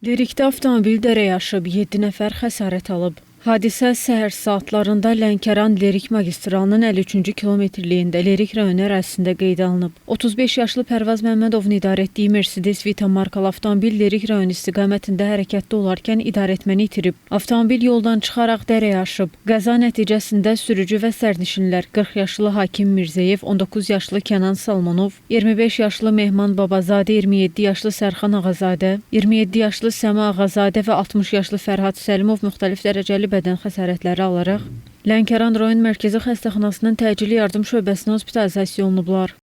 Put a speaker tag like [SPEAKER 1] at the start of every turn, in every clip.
[SPEAKER 1] Lerikdə avtomobil dərəyə aşıb, 7 nəfər xəsarət alıb. Hadisə səhər saatlarında Lənkəran-Lerik magistralının 53-cü kilometrliyində Lerik rayonu ərazisində qeydə alınıb. 35 yaşlı Pərvaz Məmmədovun idarə etdiyi Mercedes Vito markalı avtomobil Lerik rayonu istiqamətində hərəkətdə olarkən idarəetməni itirib. Avtomobil yoldan çıxaraq dərəyə aşıb. Qəza nəticəsində sürücü və sərnişinlər 40 yaşlı Hakim Mirzəyev, 19 yaşlı Kənan Salmanov, 25 yaşlı Mehman Babazadə, 27 yaşlı Sərxan Ağazadə, 27 yaşlı Səma Ağazadə və 60 yaşlı Fərhad Səlimov müxtəlif dərəcəli bədən xəsarətləri alaraq Lənkəran rayon mərkəzi xəstəxanasının təcili yardım şöbəsinə hospitalizasiya olunublar.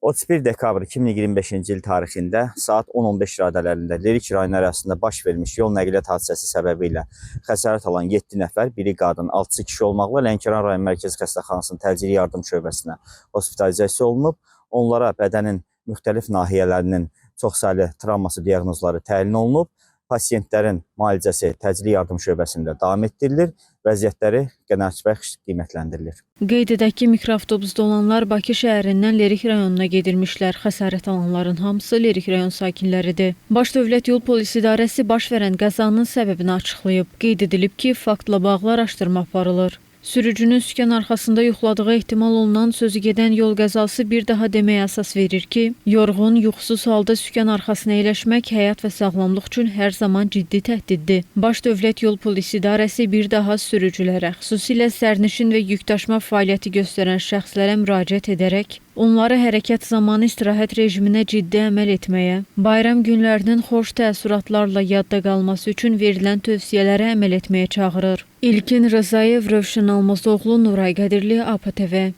[SPEAKER 2] 31 dekabr 2025-ci il tarixində saat 10:15 radələrində Lerik rayonu ərazisində baş vermiş yol nəqliyyat hadisəsi səbəbilə xəsarət alan 7 nəfər, biri qadın, 6 kişi olmaqla Lənkəran rayon mərkəzi xəstəxanasının təcili yardım şöbəsinə hospitalizasiya olunub. Onlara bədənin müxtəlif nahiyələrinin çoxsaylı travması diaqnozları təyin olunub. Pasiyentlərin müalicəsi təcili yardım şöbəsində davam etdirilir, vəziyyətləri qənaətbəxş qiymətləndirilir.
[SPEAKER 1] Qeyd edək ki, mikroavtobusda olanlar Bakı şəhərindən Lerik rayonuna gedirmişlər. Xəsarət alanların hamısı Lerik rayon sakinləridir. Baş Dövlət Yol Polisi İdarəsi baş verən qəzanın səbəbini açıqlayıb. Qeyd edilib ki, faktla bağlı araşdırma aparılır. Sürücünün sükan arxasında yoxladığı ehtimal olunan sözü gedən yol qəzası bir daha deməyə əsas verir ki, yorğun, yuxusuz halda sükan arxasına əyləşmək həyat və sağlamlıq üçün hər zaman ciddi təhdiddir. Baş Dövlət Yol Polisi İdarəsi bir daha sürücülərə, xüsusilə sərnişin və yükdaşıma fəaliyyəti göstərən şəxslərə müraciət edərək, onları hərəkət zamanı istirahət rejiminə ciddi əməl etməyə, bayram günlərinin xoş təəssüratlarla yadda qalması üçün verilən tövsiyələrə əməl etməyə çağırır. İlkin Rızayev, Rövşən Almazoğlu, Nuray Qədirli, APTV.